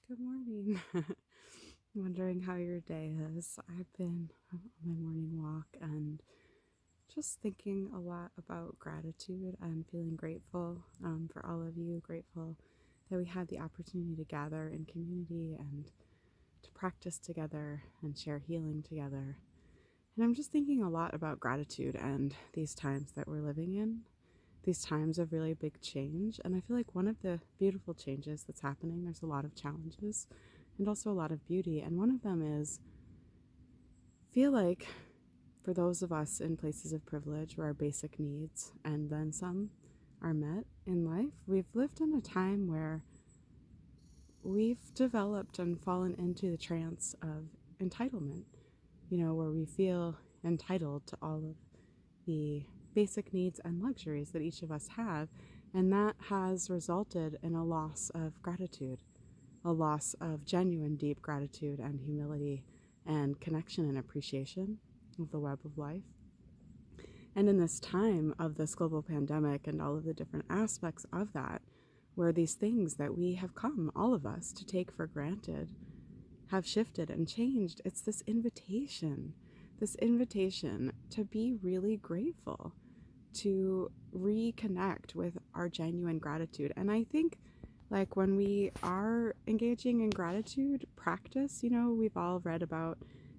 Good morning. Wondering how your day is. I've been on my morning walk and just thinking a lot about gratitude and feeling grateful for all of you. Grateful that we had the opportunity to gather in community and to practice together and share healing together. And I'm just thinking a lot about gratitude and these times that we're living in, these times of really big change. And I feel like one of the beautiful changes that's happening, there's a lot of challenges and also a lot of beauty. And one of them is, feel like for those of us in places of privilege where our basic needs and then some are met in life, we've lived in a time where we've developed and fallen into the trance of entitlement, where we feel entitled to all of the basic needs and luxuries that each of us have. And that has resulted in a loss of gratitude, a loss of genuine deep gratitude and humility and connection and appreciation of the web of life. And in this time of this global pandemic and all of the different aspects of that, where these things that we have come, all of us, to take for granted have shifted and changed, it's this invitation to be really grateful, to reconnect with our genuine gratitude. And I think like when we are engaging in gratitude practice, we've all read about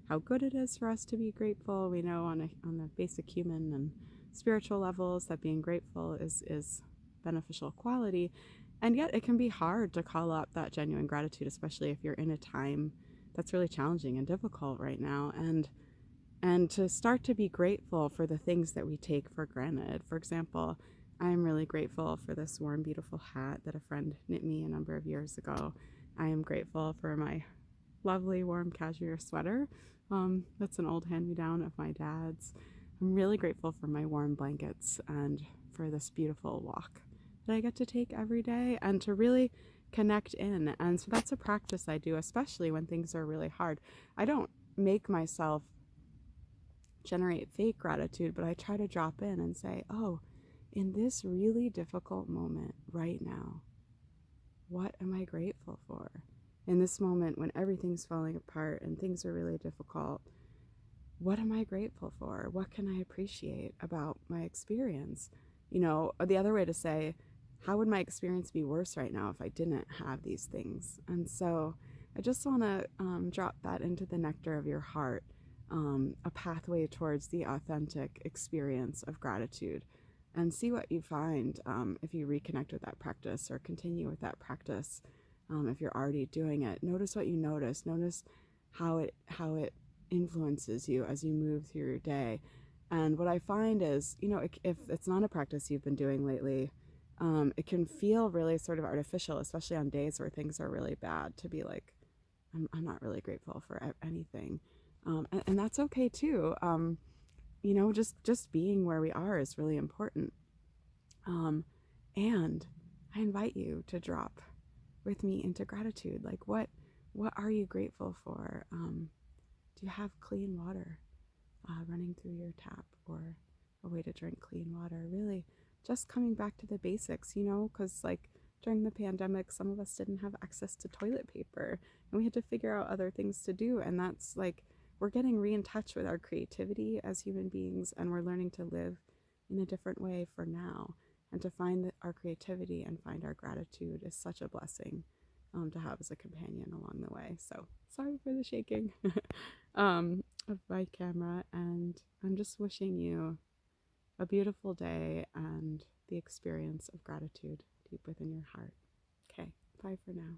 how good it is for us to be grateful. We know on the basic human and spiritual levels that being grateful is beneficial quality. And yet it can be hard to call up that genuine gratitude, especially if you're in a time that's really challenging and difficult right now. And to start to be grateful for the things that we take for granted. For example, I'm really grateful for this warm, beautiful hat that a friend knit me a number of years ago. I am grateful for my lovely warm cashmere sweater. That's an old hand-me-down of my dad's. I'm really grateful for my warm blankets and for this beautiful walk that I get to take every day and to really connect in. And so that's a practice I do, especially when things are really hard. I don't make myself generate fake gratitude, but I try to drop in and say, oh, in this really difficult moment right now, what am I grateful for? In this moment when everything's falling apart and things are really difficult, what am I grateful for? What can I appreciate about my experience? The other way to say, how would my experience be worse right now if I didn't have these things? And so I just want to drop that into the nectar of your heart, a pathway towards the authentic experience of gratitude, and see what you find if you reconnect with that practice or continue with that practice. If you're already doing it, notice what you notice. Notice how it influences you as you move through your day. And what I find is, if it's not a practice you've been doing lately, it can feel really sort of artificial, especially on days where things are really bad, to be like, I'm not really grateful for anything. And that's okay too. Just being where we are is really important. And I invite you to drop with me into gratitude. Like, what are you grateful for? Do you have clean water running through your tap, or a way to drink clean water? Really just coming back to the basics, because like during the pandemic, some of us didn't have access to toilet paper and we had to figure out other things to do. And that's like, we're getting in touch with our creativity as human beings, and we're learning to live in a different way for now. And to find our creativity and find our gratitude is such a blessing to have as a companion along the way. So sorry for the shaking of my camera, and I'm just wishing you a beautiful day and the experience of gratitude deep within your heart. Okay, bye for now.